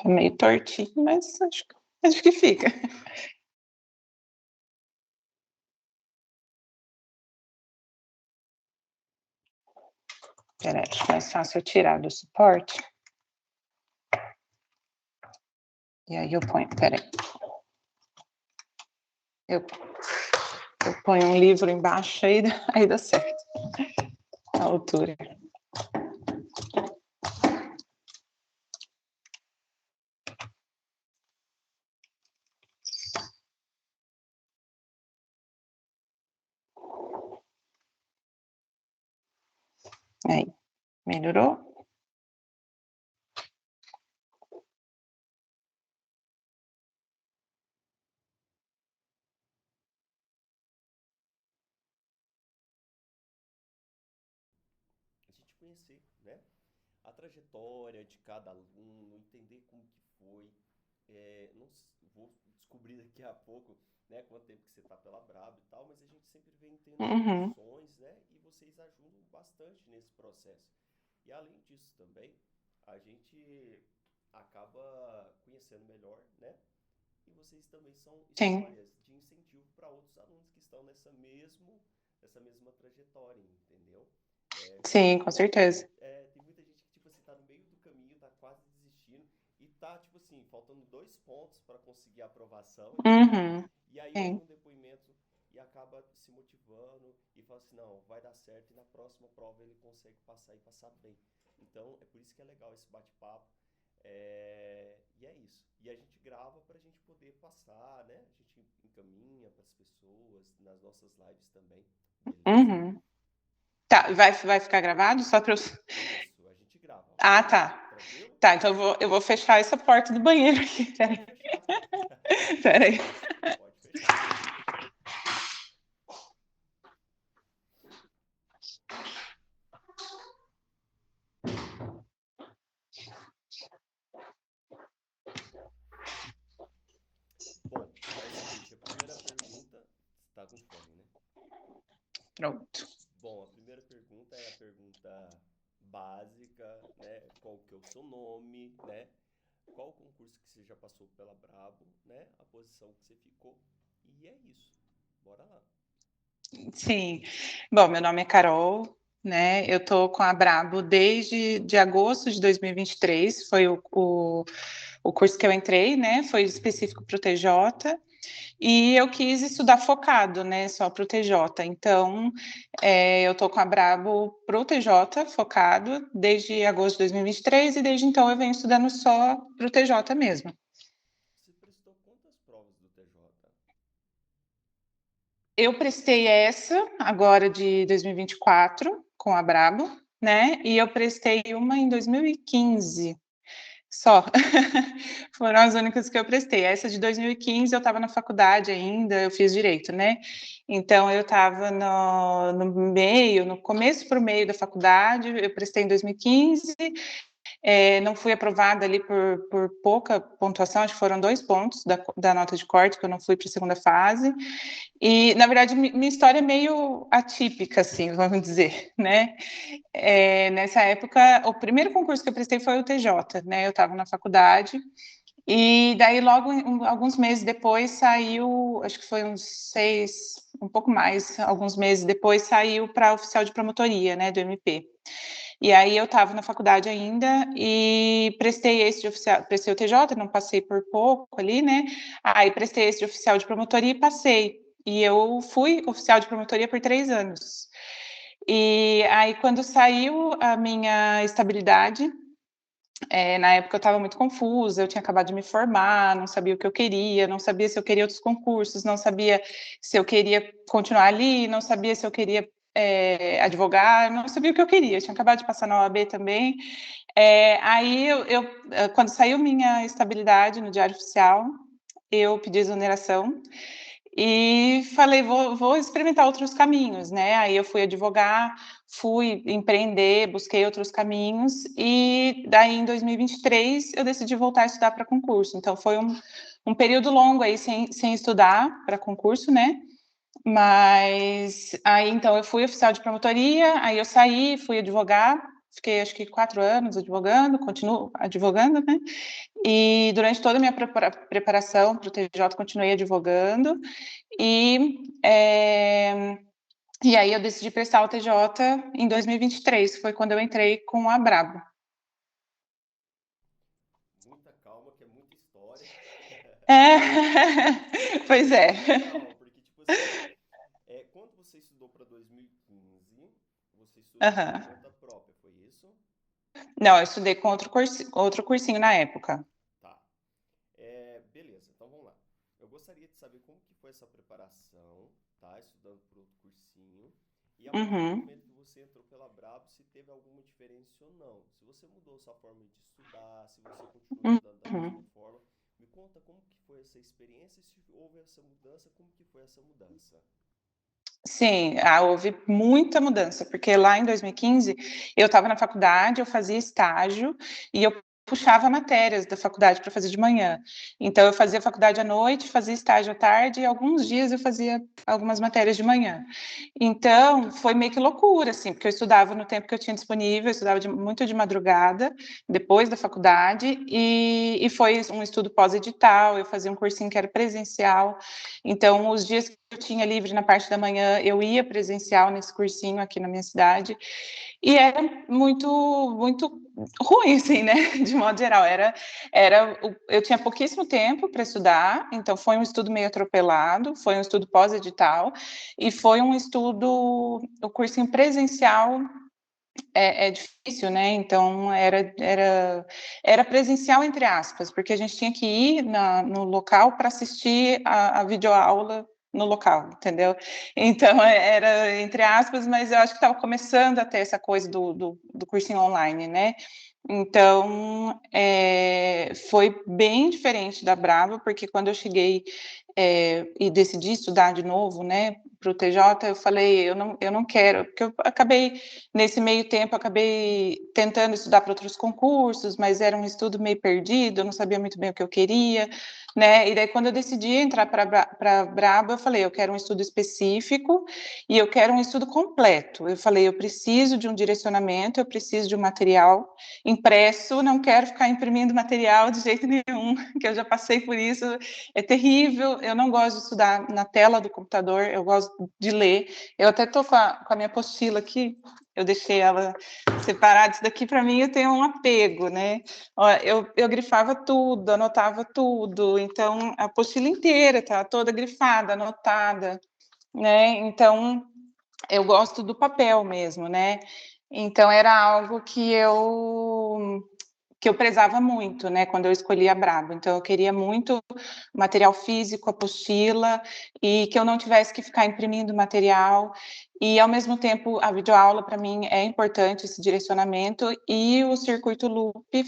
Tá meio tortinho, mas acho que fica. Espera aí, acho mais fácil eu tirar do suporte. E aí eu ponho, espera aí. Eu ponho um livro embaixo, aí dá certo. A altura. Aí, melhorou? A gente conhecer, né? A trajetória de cada aluno, entender como que foi. Não vou descobrir daqui a pouco, né, quanto tempo que você está pela Brabo e tal, mas a gente sempre vem tendo Uhum. evoluções, né, e vocês ajudam bastante nesse processo. E além disso também, a gente acaba conhecendo melhor, né, e vocês também são Sim, histórias de incentivo para outros alunos que estão nessa mesma trajetória, entendeu? sim, com Principalmente porque certeza. tem muita gente que, tipo assim, tá no meio do caminho, tá quase desistindo e tá, tipo assim, faltando 2 pontos para conseguir a aprovação, entendeu? Uhum. E aí ouve Sim, um depoimento e acaba se motivando e fala assim, não, vai dar certo e na próxima prova ele consegue passar e passar bem. Então, é por isso que é legal esse bate-papo. E é isso. E a gente grava para a gente poder passar, né? A gente encaminha para as pessoas nas nossas lives também, beleza? uhum. Tá, vai ficar gravado só para eu... Isso, a gente grava. Ah, tá. Tranquilo? Tá, então eu vou fechar essa porta do banheiro aqui. Pode fechar. Peraí. Pode fechar. Bom, é o seguinte, a primeira pergunta, você tá com fome, né? Pronto. Bom, a primeira pergunta é a pergunta básica, né? Qual que é o seu nome, né? Qual o concurso que você já passou pela Brabo, né? A posição que você ficou. E é isso. Bora lá. Sim. Bom, meu nome é Carol, né? Eu tô com a Brabo desde de agosto de 2023. Foi o curso que eu entrei, né? Foi específico para o TJ. E eu quis estudar focado, né? Só para o TJ. Então, eu tô com a Brabo para o TJ focado desde agosto de 2023 e desde então eu venho estudando só para o TJ mesmo. Você prestou quantas provas do TJ? Eu prestei essa agora de 2024 com a Brabo, né? E eu prestei uma em 2015 só. Foram as únicas que eu prestei. Essa de 2015 eu estava na faculdade ainda, eu fiz direito, né? Então eu estava no meio, no começo para o meio da faculdade, eu prestei em 2015. Não fui aprovada ali por pouca pontuação, acho que foram 2 pontos da nota de corte, que eu não fui para a segunda fase. E, na verdade, minha história é meio atípica, assim, vamos dizer, né? Nessa época, o primeiro concurso que eu prestei foi o TJ, né? Eu estava na faculdade, e daí, logo, alguns meses depois, saiu, acho que foi uns 6, um pouco mais, alguns meses depois, saiu para oficial de promotoria, né, do MP. E aí eu estava na faculdade ainda e prestei esse de oficial, prestei o TJ, não passei por pouco ali, né? Aí prestei esse de oficial de promotoria e passei. E eu fui oficial de promotoria por 3 anos. E aí, quando saiu a minha estabilidade, na época eu estava muito confusa, eu tinha acabado de me formar, não sabia o que eu queria, não sabia se eu queria outros concursos, não sabia se eu queria continuar ali, não sabia se eu queria advogar, não sabia o que eu queria, eu tinha acabado de passar na OAB também. Aí, quando saiu minha estabilidade no Diário Oficial, eu pedi exoneração e falei, vou experimentar outros caminhos, né? Aí eu fui advogar, fui empreender, busquei outros caminhos, e daí em 2023 eu decidi voltar a estudar para concurso. Então foi um período longo aí sem estudar para concurso, né? Mas aí então eu fui oficial de promotoria, aí eu saí, fui advogar, fiquei acho que 4 anos advogando, continuo advogando, né, e durante toda a minha preparação para o TJ continuei advogando, e, e aí eu decidi prestar o TJ em 2023, foi quando eu entrei com a Brabo. Muita calma, que é muita história. É, pois Mas é. é legal, porque, tipo assim, quando você estudou para 2015, você estudou por Aham. conta própria, foi isso? Não, eu estudei com outro cursinho na época. Tá. Beleza, então vamos lá. Eu gostaria de saber como que foi essa preparação, tá? Estudando para outro cursinho. E a partir do Uhum, momento que você entrou pela Brabo, se teve alguma diferença ou não. Se você mudou sua forma de estudar, se você continuou estudando da mesma uhum. forma. Me conta como que foi essa experiência e se houve essa mudança, como que foi essa mudança? Sim, houve muita mudança, porque lá em 2015 eu estava na faculdade, eu fazia estágio e eu puxava matérias da faculdade para fazer de manhã. Então eu fazia faculdade à noite, fazia estágio à tarde e alguns dias eu fazia algumas matérias de manhã. Então foi meio que loucura, assim, porque eu estudava no tempo que eu tinha disponível, eu estudava muito de madrugada, depois da faculdade, e foi um estudo pós-edital, eu fazia um cursinho que era presencial. Então, os dias que eu tinha livre na parte da manhã, eu ia presencial nesse cursinho aqui na minha cidade, e era muito ruim, assim, né, de modo geral. Eu tinha pouquíssimo tempo para estudar, então foi um estudo meio atropelado, foi um estudo pós-edital, e foi um estudo, o cursinho presencial é difícil, né? Então era presencial entre aspas, porque a gente tinha que ir no local para assistir a videoaula no local, entendeu? Então era entre aspas, mas eu acho que estava começando a ter essa coisa do cursinho online, né? Então foi bem diferente da Brava, porque quando eu cheguei e decidi estudar de novo, né, para o TJ, eu falei, eu não quero, porque eu acabei nesse meio tempo, acabei tentando estudar para outros concursos, mas era um estudo meio perdido, eu não sabia muito bem o que eu queria, né? E daí, quando eu decidi entrar para Braba, eu falei, eu quero um estudo específico e eu quero um estudo completo. Eu falei, eu preciso de um direcionamento, eu preciso de um material impresso, não quero ficar imprimindo material de jeito nenhum, que eu já passei por isso, é terrível. Eu não gosto de estudar na tela do computador, eu gosto de ler. Eu até estou com a minha apostila aqui, eu deixei ela separada. Isso daqui, para mim, eu tenho um apego, né? Ó, eu grifava tudo, anotava tudo, então a apostila inteira tá toda grifada, anotada, né? Então eu gosto do papel mesmo, né? Então era algo que eu prezava muito, né, quando eu escolhi a Brabo. Então, eu queria muito material físico, apostila, e que eu não tivesse que ficar imprimindo material. E, ao mesmo tempo, a videoaula, para mim, é importante esse direcionamento, e o circuito Loop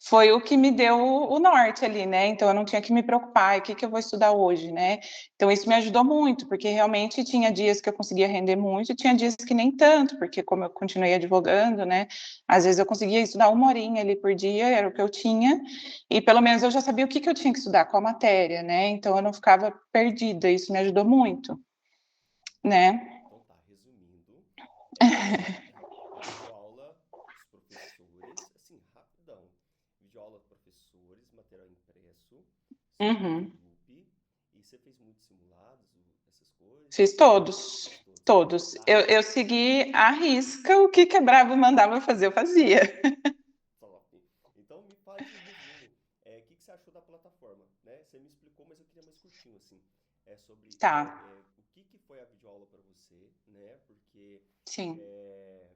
foi o que me deu o norte ali, né, então eu não tinha que me preocupar, o que que eu vou estudar hoje, né. Então isso me ajudou muito, porque realmente tinha dias que eu conseguia render muito e tinha dias que nem tanto, porque como eu continuei advogando, né, às vezes eu conseguia estudar 1 horinha ali por dia, era o que eu tinha, e pelo menos eu já sabia o que que eu tinha que estudar, qual matéria, né, então eu não ficava perdida, isso me ajudou muito, né. Então tá, resumindo, videoaula dos professores, assim, rapidão. Videoaula dos professores, material impresso, circuito Uhum. loop, e você fez muitos simulados, essas coisas? Fiz todos, Fez todos. todos. Tá, Eu segui à risca o que Bravo mandava fazer, eu fazia. top. Então me faz um resumo. Que você achou da plataforma, né? Você me explicou, mas eu queria mais curtinho, assim. Sobre Tá, o que foi a videoaula para você, né? Porque sim. é,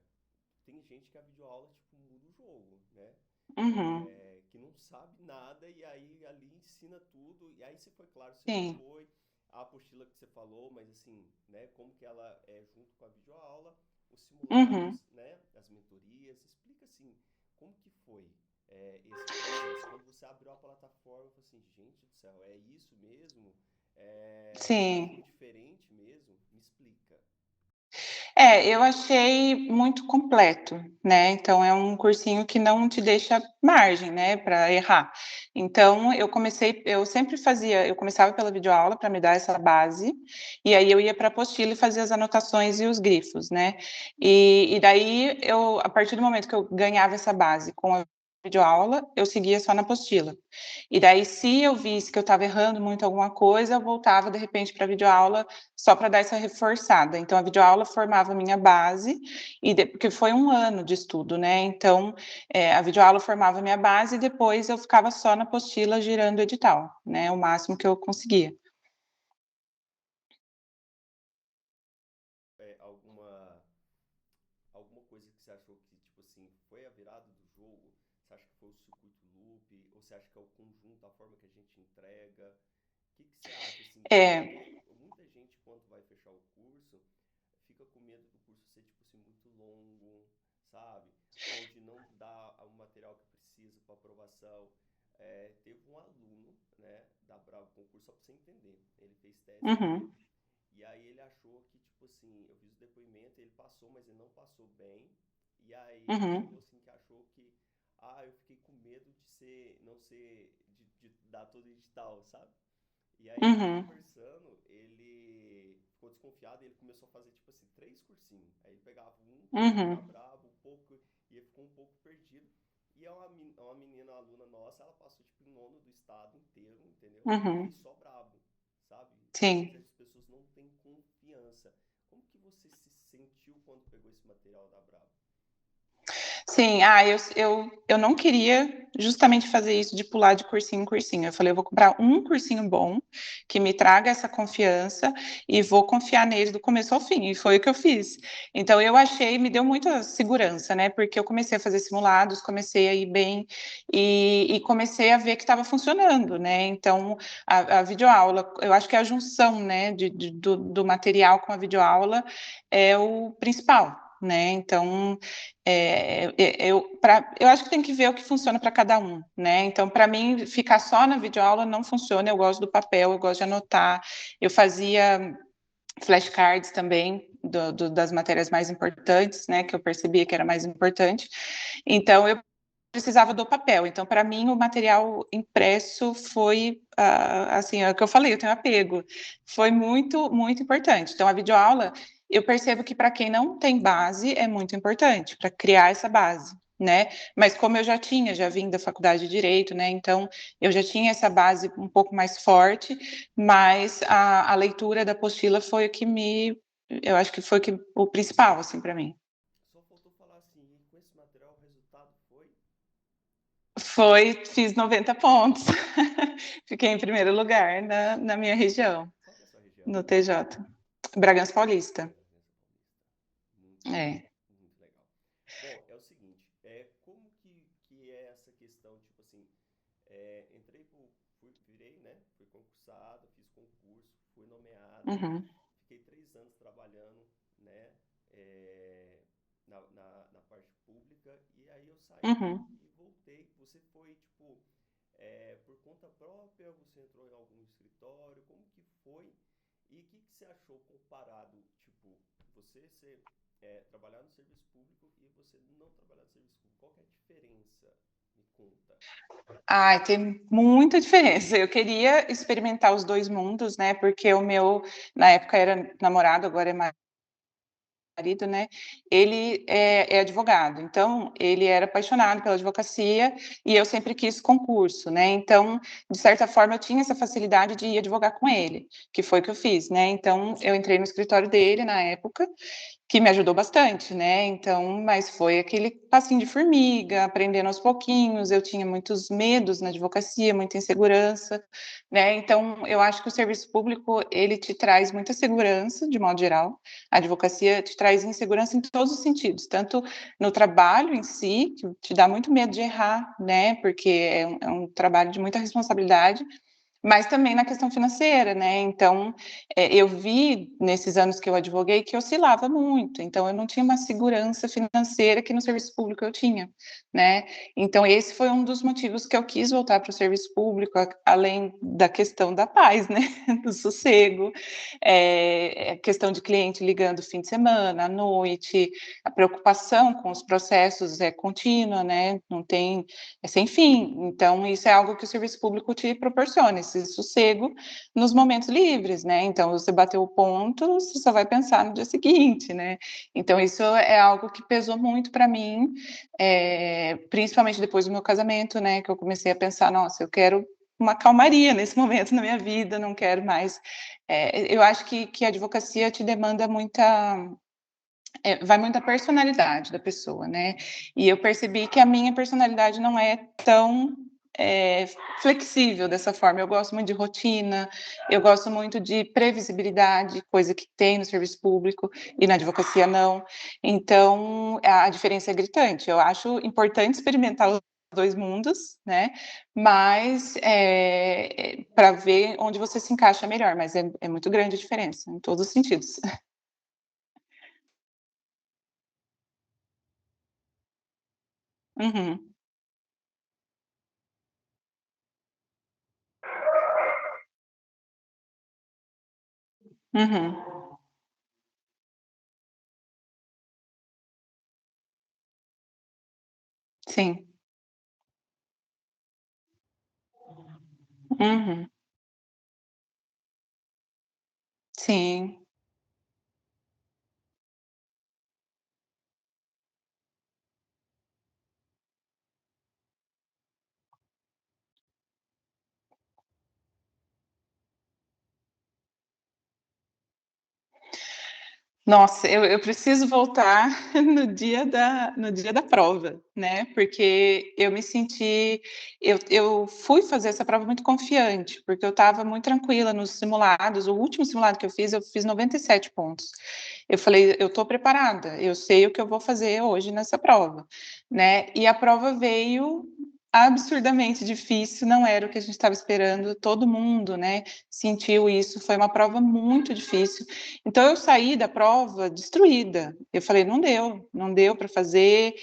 tem gente que a videoaula, tipo, muda o jogo, né? Uhum, Que não sabe nada e aí ali ensina tudo. E aí, se foi claro, você não sim. foi. A apostila que você falou, mas assim, né? Como que ela é junto com a videoaula, os Uhum. simulados, né? As mentorias. Explica assim, como que foi esse processo? Quando você abriu a plataforma, falou assim, gente do céu, é isso mesmo? Você achou Sim. diferente mesmo? Me explica. Eu achei muito completo, né, então é um cursinho que não te deixa margem, né, para errar. Então eu começava pela videoaula para me dar essa base, e aí eu ia para a apostila e fazia as anotações e os grifos, né. E daí a partir do momento que eu ganhava essa base com a videoaula, eu seguia só na apostila. E daí se eu visse que eu estava errando muito alguma coisa, eu voltava de repente para a videoaula só para dar essa reforçada. Então a videoaula formava a minha base, porque foi um ano de estudo, né, então, a videoaula formava a minha base e depois eu ficava só na apostila girando o edital, né, o máximo que eu conseguia. É, alguma coisa que você achou que, tipo assim, foi a virada do jogo? Você acha que foi o circuito loop? Ou você acha que é o conjunto, a forma que a gente entrega? O que você acha, assim, tipo, É. porque muita gente, quando vai fechar o curso, fica com medo do curso ser, tipo assim, muito longo, sabe? Ou de não dar o material que precisa para aprovação. É, teve um aluno, né, da Bravo Concurso, só para você entender, ele fez TSE, Uhum, e aí ele achou que, tipo assim, eu fiz o depoimento, ele passou, mas ele não passou bem. E aí ele uhum, falou assim que achou que, eu fiquei com medo de ser, não ser, de dar todo digital, sabe? E aí a gente uhum, conversando, ele ficou desconfiado e ele começou a fazer, tipo assim, três cursinhos. Aí ele pegava um pouco da uhum, Brabo, um pouco, e ele ficou um pouco perdido. E uma menina, aluna nossa, ela passou, tipo, em nono do estado inteiro, entendeu? E fez uhum. só Brabo, sabe? Às vezes Sim. as pessoas não têm confiança. Como que você se sentiu quando pegou esse material da Brabo? Sim, eu não queria justamente fazer isso de pular de cursinho em cursinho. Eu falei: "Eu vou comprar um cursinho bom, que me traga essa confiança e vou confiar nele do começo ao fim", e foi o que eu fiz. Então eu achei me deu muita segurança, né, porque eu comecei a fazer simulados, comecei a ir bem, e comecei a ver que estava funcionando, né, então a videoaula, eu acho que é a junção, né, do material com a videoaula é o principal, né, então eu acho que tem que ver o que funciona para cada um, né? Então, para mim, ficar só na videoaula não funciona. Eu gosto do papel, eu gosto de anotar. Eu fazia flashcards também das matérias mais importantes, né? Que eu percebia que era mais importante. Então, eu precisava do papel. Então, para mim, o material impresso foi, assim, é o que eu falei, eu tenho apego. Foi muito, muito importante. Então, a videoaula, eu percebo que para quem não tem base, é muito importante, para criar essa base, né? Mas como eu já vim da faculdade de Direito, né? Então, eu já tinha essa base um pouco mais forte, mas a leitura da apostila foi o que eu acho que foi o principal, assim, para mim. Só faltou falar assim, e com esse material o resultado foi? Fiz 90 pontos. Fiquei em primeiro lugar na minha região, Qual que é a sua região? no TJ. Bragança Paulista. Bragança Paulista. Muito legal, É. muito legal. Bom, é o seguinte, como que é essa questão, tipo assim, virei, né? Fui concursado, fiz concurso, fui nomeado, Uhum, fiquei 3 anos trabalhando, né? é, na parte pública, e aí eu saí uhum. e voltei. Você foi, tipo, por conta própria, você entrou em algum escritório, como que foi? E o que você achou comparado, tipo, você trabalhar no serviço público e você não trabalhar no serviço público? Qual que é a diferença? Me conta. Ai, tem muita diferença. Eu queria experimentar os 2 mundos, né, porque o meu, na época era namorado, agora é marido, né, ele é advogado, então ele era apaixonado pela advocacia e eu sempre quis concurso, né, então, de certa forma, eu tinha essa facilidade de ir advogar com ele, que foi o que eu fiz, né, então eu entrei no escritório dele na época, que me ajudou bastante, né, então, mas foi aquele passinho de formiga, aprendendo aos pouquinhos, eu tinha muitos medos na advocacia, muita insegurança, né, então eu acho que o serviço público, ele te traz muita segurança, de modo geral, a advocacia te traz insegurança em todos os sentidos, tanto no trabalho em si, que te dá muito medo de errar, né, porque é um trabalho de muita responsabilidade, mas também na questão financeira, né? Então, eu vi nesses anos que eu advoguei que oscilava muito, então eu não tinha uma segurança financeira que no serviço público eu tinha, né? Então, esse foi um dos motivos que eu quis voltar para o serviço público, além da questão da paz, né? Do sossego, a questão de cliente ligando fim de semana, à noite, a preocupação com os processos é contínua, né? Não tem, é sem fim. Então, isso é algo que o serviço público te proporciona, esse sossego nos momentos livres, né? Então, você bateu o ponto, você só vai pensar no dia seguinte, né? Então, isso é algo que pesou muito para mim, principalmente depois do meu casamento, né? Que eu comecei a pensar, nossa, eu quero uma calmaria nesse momento na minha vida, não quero mais. Eu acho que a advocacia te demanda muita vai muito da personalidade da pessoa, né. E eu percebi que a minha personalidade não é tão, eh, flexível dessa forma. Eu gosto muito de rotina, eu gosto muito de previsibilidade, coisa que tem no serviço público e na advocacia não. Então, a diferença é gritante. Eu acho importante experimentar os 2 mundos, né, mas, pra ver onde você se encaixa melhor, mas é muito grande a diferença, em todos os sentidos. Uhum, uhum. Sim. Uhum. Sim. Nossa, eu preciso voltar no dia da prova, né, porque eu me senti eu fui fazer essa prova muito confiante, porque eu estava muito tranquila nos simulados, o último simulado que eu fiz 97 pontos. Eu falei: "Eu estou preparada, eu sei o que eu vou fazer hoje nessa prova", né, e a prova veio absurdamente difícil, não era o que a gente estava esperando, todo mundo, né, sentiu isso, foi uma prova muito difícil. Então eu saí da prova destruída. Eu falei: não deu para fazer".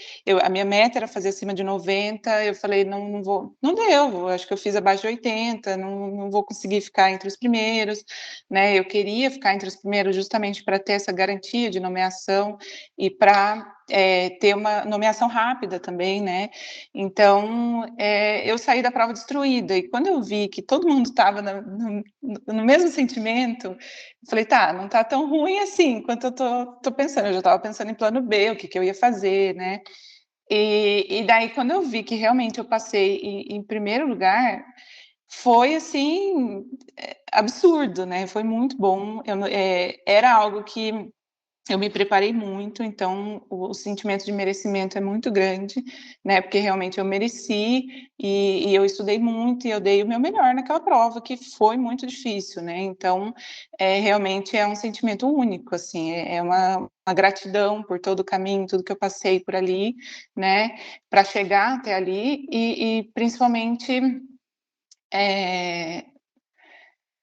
A minha meta era fazer acima de 90, eu falei: "Não vou, não deu, eu acho que eu fiz abaixo de 80, não vou conseguir ficar entre os primeiros", né. Eu queria ficar entre os primeiros justamente para ter essa garantia de nomeação e para, ter uma nomeação rápida também, né. Então, eu saí da prova destruída e quando eu vi que todo mundo estava no mesmo sentimento, eu falei: "Tá, não tá tão ruim assim quanto eu tô pensando", eu já estava pensando em plano B, o que que eu ia fazer, né. E daí quando eu vi que realmente eu passei em primeiro lugar, foi assim, absurdo, né, foi muito bom, eu não era algo que eu me preparei muito, então o sentimento de merecimento é muito grande, né, porque realmente eu mereci, e eu estudei muito e eu dei o meu melhor naquela prova que foi muito difícil, né, então, realmente é um sentimento único, assim, é uma gratidão por todo o caminho, tudo que eu passei por ali, né, para chegar até ali e principalmente, eh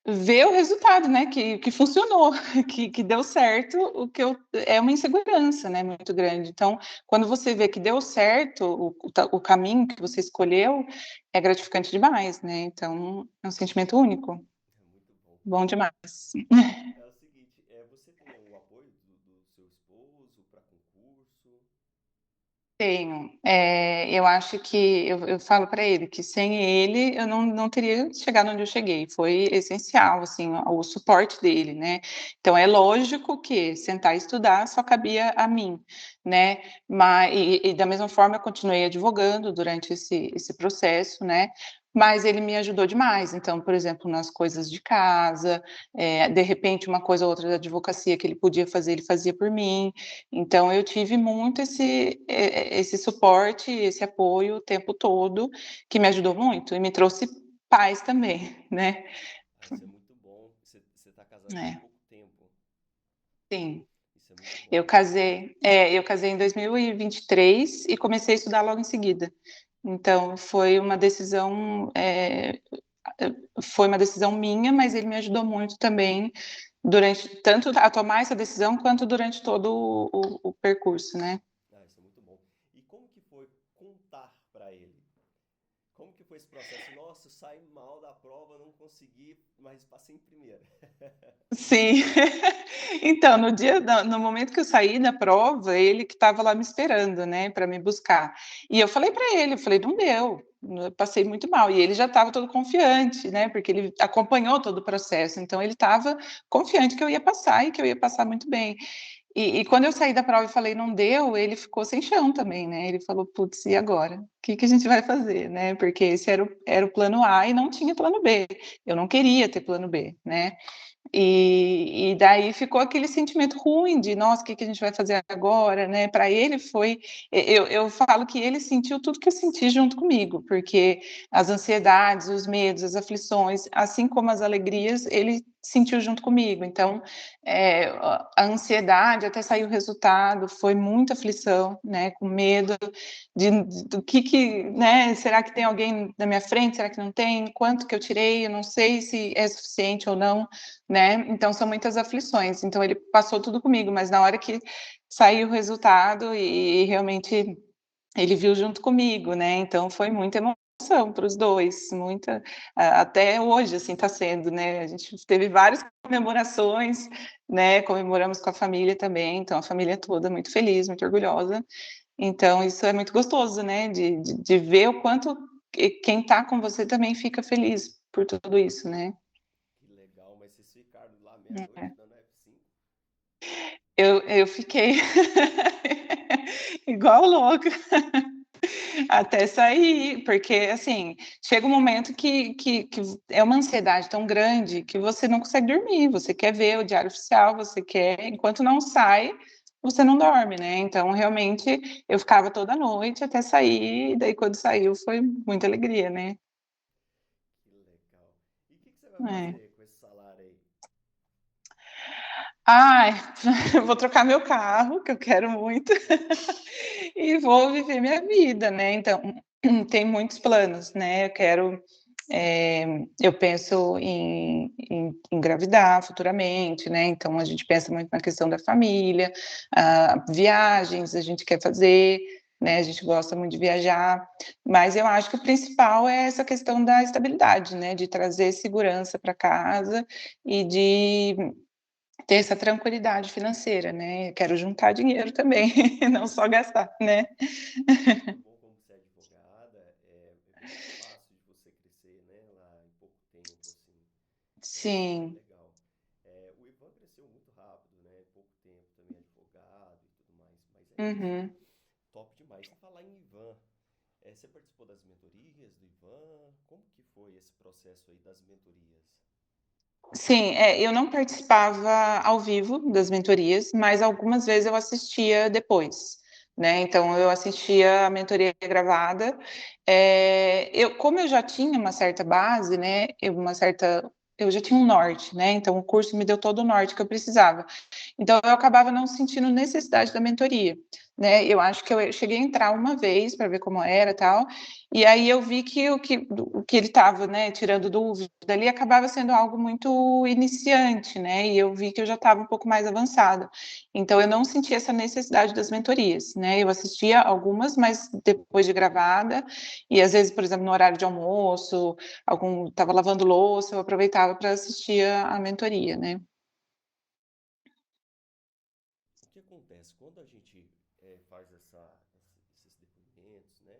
ver o resultado, né, que funcionou, que deu certo, o que eu é uma insegurança, né, muito grande. Então, quando você vê que deu certo o caminho que você escolheu, é gratificante demais, né, então é um sentimento único, É muito bom. bom demais. É o seguinte, você tem o apoio do seu esposo para concurso? Tenho. Eu acho que eu falo para ele que sem ele eu não teria chegado onde eu cheguei, foi essencial, assim, o suporte dele, né. Então é lógico que sentar e estudar só cabia a mim, né, e da mesma forma eu continuei advogando durante esse processo, né, mas ele me ajudou demais. Então, por exemplo, nas coisas de casa, de repente uma coisa ou outra da advocacia que ele podia fazer, ele fazia por mim. Então eu tive muito esse suporte, esse apoio o tempo todo, que me ajudou muito e me trouxe paz também, né. Ah, isso é muito bom. Você tá casado tem É, pouco tempo. sim. Isso é muito Eu bom. casei eu casei em 2023 e comecei a estudar logo em seguida. Então foi uma decisão, foi uma decisão minha, mas ele me ajudou muito também durante tanto a tomar essa decisão quanto durante todo o percurso, né. Ah, isso é muito bom. E como que foi contar para ele? Como que foi esse processo? Nossa, eu saí mal da prova, não consegui, mas passei em primeira. Sim. Então, no momento que eu saí da prova, ele que estava lá me esperando, né, para me buscar. E eu falei para ele, eu falei: "Não deu, eu passei muito mal". E ele já estava todo confiante, né, porque ele acompanhou todo o processo, então ele estava confiante que eu ia passar e que eu ia passar muito bem. E quando eu saí da prova e falei: "Não deu", ele ficou sem chão também, né, ele falou: "Putz, e agora? O que que a gente vai fazer?", né, porque esse era o plano A e não tinha plano B. Eu não queria ter plano B, né. E daí ficou aquele sentimento ruim de: "Nossa, o que que a gente vai fazer agora?", né. Para ele foi eu falo que ele sentiu tudo que eu senti junto comigo, porque as ansiedades, os medos, as aflições, assim como as alegrias, ele sentiu junto comigo. Então, a ansiedade até sair o resultado, foi muita aflição, né, com medo do que, né, será que tem alguém na minha frente, será que não tem? Quanto que eu tirei? Eu não sei se é suficiente ou não, né, então são muitas aflições. Então ele passou tudo comigo, mas na hora que saiu o resultado e realmente ele viu junto comigo, né, então foi muita emoção para os 2, muita até hoje, assim, está sendo, né, a gente teve várias comemorações, né, comemoramos com a família também, então a família toda muito feliz, muito orgulhosa, então isso é muito gostoso, né, de ver o quanto quem está com você também fica feliz por tudo isso, né. Que legal, mas vocês ficaram lá meia-noite É. dando F5? Eu fiquei igual louca até sair, porque, assim, chega um momento que é uma ansiedade tão grande que você não consegue dormir, você quer ver o diário oficial, você quer enquanto não sai, você não dorme, né, então realmente eu ficava toda noite até sair, e daí quando saiu foi muita alegria, né. Que legal. E o que que você vai É. fazer com esse salário aí? Ai, eu vou trocar meu carro, que eu quero muito, e vou viver minha vida, né. Então, tem muitos planos, né, eu quero, eu penso em engravidar futuramente, né, então a gente pensa muito na questão da família, viagens a gente quer fazer, né, a gente gosta muito de viajar, mas eu acho que o principal é essa questão da estabilidade, né, de trazer segurança para casa e de ter essa tranquilidade financeira, né, quero juntar dinheiro também, não só gastar, né. Isso é muito bom como você é advogada, é bem mais fácil de você crescer, né, lá em pouco tempo, assim. Então isso é bem Sim. legal. É, o Ivan cresceu muito rápido, né? Em pouco tempo também advogado e tudo mais. Mas é isso. Uhum. Top demais. E falar em Ivan, você participou das mentorias do Ivan? Como que foi esse processo aí das mentorias? Sim, eu não participava ao vivo das mentorias, mas algumas vezes eu assistia depois, né, então eu assistia a mentoria gravada, como eu já tinha uma certa base, né, eu já tinha um norte, né, então o curso me deu todo o norte que eu precisava. Então eu acabava não sentindo necessidade da mentoria, né, eu acho que eu cheguei a entrar uma vez para ver como era, tal, e aí eu vi que o que ele estava, né, tirando dúvida ali, acabava sendo algo muito iniciante, né, e eu vi que eu já estava um pouco mais avançada. Então eu não senti essa necessidade das mentorias, né, eu assistia algumas, mas depois de gravada, e às vezes, por exemplo, no horário de almoço, estava lavando louça, eu aproveitava para assistir a mentoria, né. O que acontece? Quando a gente faz esses depoimentos, né?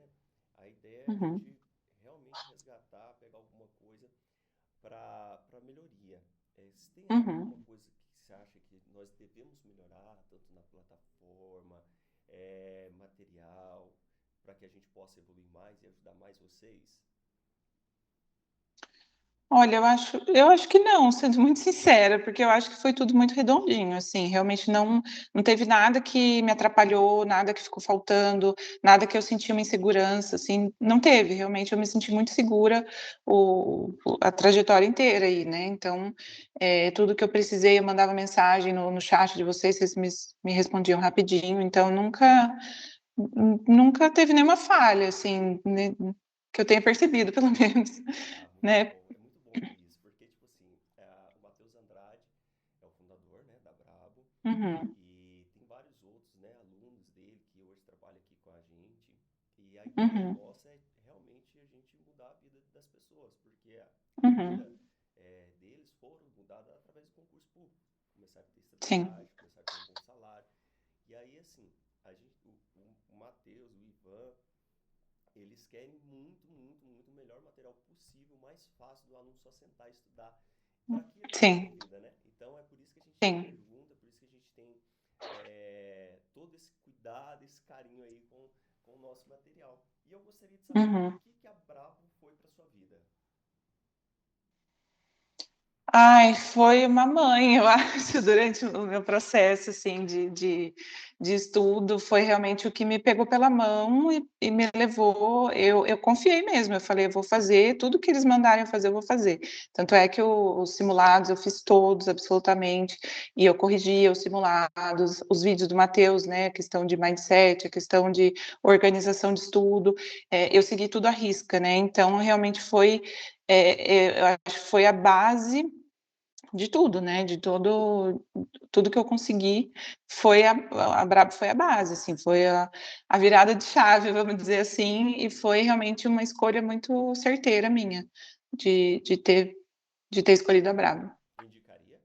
A ideia é a Uhum, gente realmente resgatar, pegar alguma coisa para melhoria. Se tem alguma uhum. coisa que você acha que nós devemos melhorar, tanto na plataforma, material, para que a gente possa evoluir mais e ajudar mais vocês? Olha, eu acho que não, sendo muito sincera, porque eu acho que foi tudo muito redondinho, assim, realmente não teve nada que me atrapalhou, nada que ficou faltando, nada que eu senti uma insegurança, assim, não teve, realmente eu me senti muito segura a trajetória inteira aí, né, então, tudo que eu precisei eu mandava mensagem no chat de vocês, vocês me respondiam rapidinho, então nunca teve nenhuma falha, assim, né, que eu tenha percebido pelo menos, Ah, muito né. bom. fundador, né, da Brabo, Uhum, e tem vários outros, né, alunos dele que hoje trabalham aqui com a gente. E a ideia uhum, nossa é realmente a gente mudar a vida das pessoas, porque a uhum. vida deles foram mudada através do concurso público. Começaram a ter Sim. estabilidade, começaram a ter um bom salário. E aí, assim, o Matheus, o Ivan, eles querem muito, muito, muito o melhor material possível, mais fácil do aluno só sentar e estudar para que ele tenha na Sim, vida, né? Então é por isso que a gente sim. pergunta, por isso que a gente tem todo esse cuidado, esse carinho aí com o nosso material. E eu gostaria de saber por Uhum. que a Bravo foi para sua vida. Ai, foi uma mãe, eu acho, durante o meu processo, assim, de estudo, foi realmente o que me pegou pela mão e me levou, eu confiei mesmo, eu falei: "Eu vou fazer, tudo que eles mandarem eu fazer, eu vou fazer". Tanto é que os simulados eu fiz todos, absolutamente, e eu corrigia os simulados, os vídeos do Matheus, né, a questão de mindset, a questão de organização de estudo, eu segui tudo à risca, né, então realmente foi, eu acho que foi a base de tudo, né, de tudo que eu consegui, foi a Brabo foi a base, assim, foi a virada de chave, vamos dizer assim, e foi realmente uma escolha muito certeira minha, de de ter de ter escolhido a Brabo. Indicaria?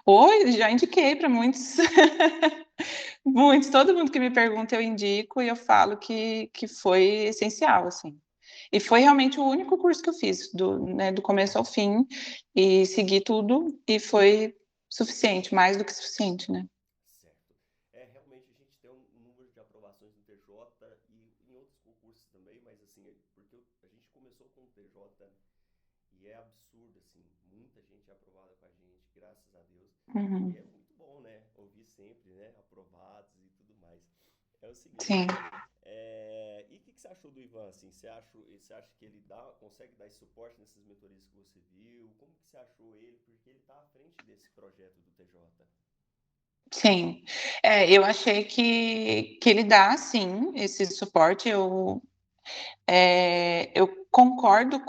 Oi, já indiquei para muitos, muitos, todo mundo que me pergunta eu indico e eu falo que foi essencial, assim. E foi realmente o único curso que eu fiz, né, do começo ao fim, e segui tudo, e foi suficiente, mais do que suficiente, né. Certo. Realmente a gente tem um número de aprovações no TJ e em outros concursos também, mas assim, porque a gente começou com o TJ e é absurdo, assim, muita gente é aprovada com a gente, graças a Deus. E Uhum. é muito bom, né? Ouvir sempre, né? Aprovados e tudo mais. É o seguinte, Sim. e o que você achou do Ivan, assim? Você acha que ele consegue dar esse suporte nessas mentorias que você viu? Como que você achou ele? Porque ele está à frente desse projeto do TJ. Sim. Eu achei que ele dá sim esse suporte, eu concordo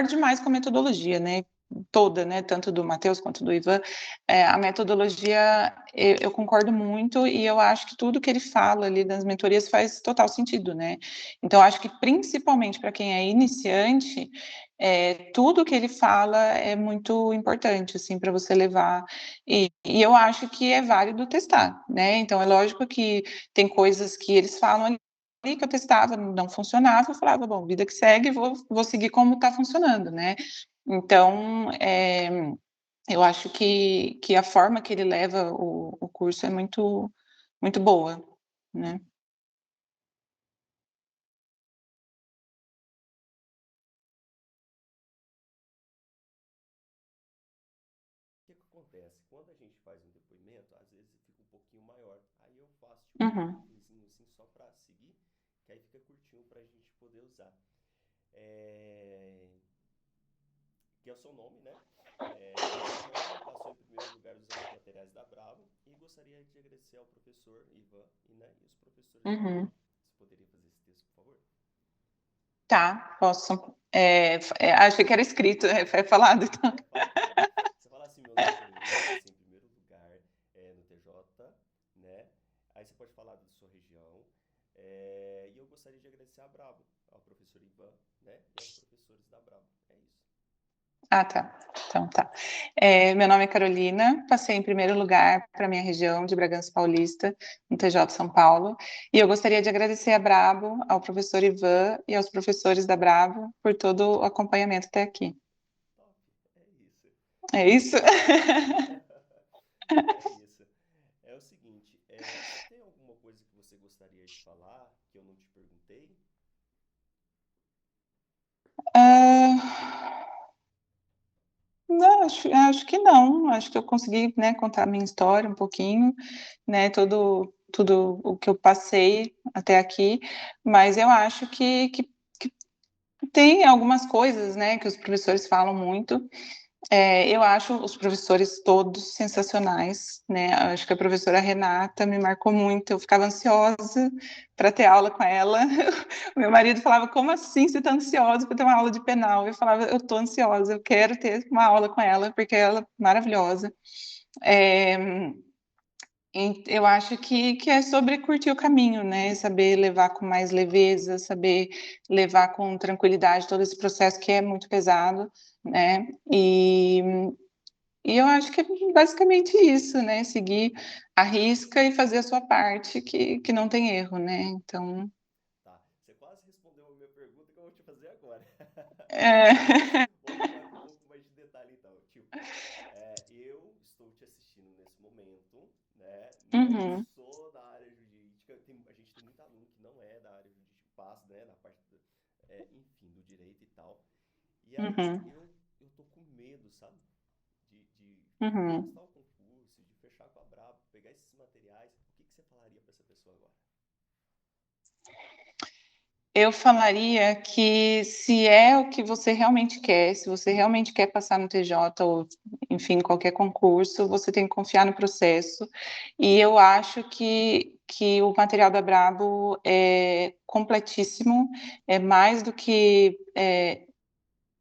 demais com a metodologia, né, toda, né, tanto do Matheus quanto do Ivan, a metodologia eu concordo muito e eu acho que tudo que ele fala ali nas mentorias faz total sentido, né. Então eu acho que principalmente para quem é iniciante, tudo que ele fala é muito importante, assim, para você levar e eu acho que é válido testar, né, então é lógico que tem coisas que eles falam ali que eu testava, não funcionava, eu falava: "Bom, vida que segue, vou seguir como está funcionando", né. Então, eu acho que a forma que ele leva o curso é muito muito boa, né. O que que acontece? Quando a gente faz um depoimento, às vezes fica um pouquinho maior. Aí eu faço tipo um Uhum, briefingzinho assim só para seguir, que aí fica curtinho para a gente poder usar. É, que é o seu nome, né? O seu nome, passou em primeiro lugar usando os materiais da Bravo e gostaria de agradecer ao professor Ivan e, né, e os professores da Bravo. uhum. Você poderia fazer esse texto, por favor? Tá, posso. Achei que era escrito, é falado então. Não, fala, fala. Você fala assim, meu nome é Carolina, passei em primeiro lugar no TJ, né? Aí você pode falar da sua região. E eu gostaria de agradecer a Bravo, ao professor Ivan, né? E aos professores da Bravo. É isso. Ah, tá. Então tá. Meu nome é Carolina, passei em primeiro lugar para minha região de Bragança Paulista, no TJ São Paulo, e eu gostaria de agradecer à Bravo, ao professor Ivan e aos professores da Bravo por todo o acompanhamento até aqui. Top, é isso. É isso? É isso. É o seguinte, você tem alguma coisa que você gostaria de falar que eu não te perguntei? Ah, não, acho que não, acho que eu consegui, né, contar a minha história um pouquinho, né, tudo o que eu passei até aqui, mas eu acho que tem algumas coisas, né, que os professores falam muito, Eu acho os professores todos sensacionais, né? Acho que a professora Renata me marcou muito. Eu ficava ansiosa para ter aula com ela. O meu marido falava: Como assim você está ansiosa para ter uma aula de penal? Eu falava: Eu estou ansiosa, eu quero ter uma aula com ela, porque ela é maravilhosa. É, eu acho que é sobre curtir o caminho, né? Saber levar com mais leveza, saber levar com tranquilidade todo esse processo que é muito pesado, né? E eu acho que é basicamente isso, né? Seguir a risca e fazer a sua parte, que não tem erro, né? Então. Tá, você quase respondeu a minha pergunta que eu vou te fazer agora. É... Vamos entrar com um pouco mais de detalhe então. Tipo, eu estou te assistindo nesse momento, né? Não Uhum, sou da área jurídica, a gente tem muito aluno que não é da área jurídica, passa, né, na parte, enfim, do direito e tal. E aí uhum, eu tô com medo, sabe? De uhum. prestar o concurso, de fechar com a Brabo, pegar esses materiais. O que que você falaria para essa pessoa agora? Eu falaria que se é o que você realmente quer, se você realmente quer passar no TJ ou, enfim, qualquer concurso, você tem que confiar no processo. E eu acho que o material da Brabo é completíssimo, é mais do que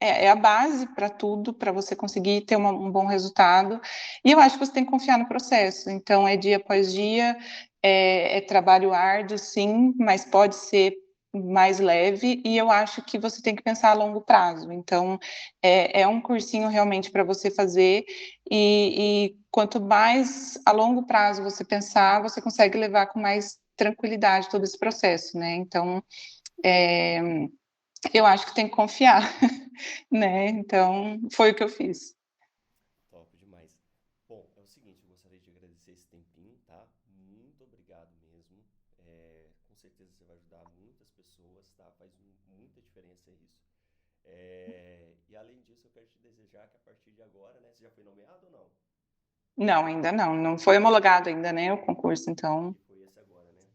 é a base para tudo, para você conseguir ter um bom resultado. E eu acho que você tem que confiar no processo. Então, é dia após dia, é trabalho árduo, sim, mas pode ser mais leve. E eu acho que você tem que pensar a longo prazo. Então, é um cursinho realmente para você fazer. E quanto mais a longo prazo você pensar, você consegue levar com mais tranquilidade todo esse processo, né? Então, eu acho que tem que confiar, né? Então, foi o que eu fiz. Top demais. Bom, é o seguinte, eu gostaria de agradecer esse tempinho, tá? Muito obrigado mesmo. Com certeza você vai ajudar muitas pessoas, tá? Muita diferença isso. E além disso, eu quero te desejar que a partir de agora, né? Você já foi nomeado ou não? Não, ainda não. Não foi homologado ainda, né, o concurso, então. Que foi esse agora, né?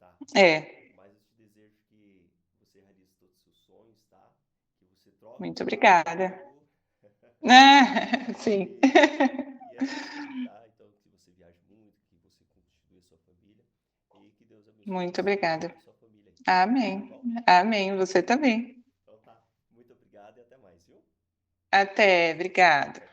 Tá. É, Mas eu te desejo que você realize todos os seus sonhos, tá? Que você troque de muito obrigada. carro. Sim. E, e é isso aí, tá? Então, que você viaje muito, que você constitui a sua família e que Deus abençoe Muito você obrigada. e a sua família aí, tá Amém. bom? Amém. Você também. Então tá. Muito obrigado e até mais, viu? Até. Obrigada. Tchau,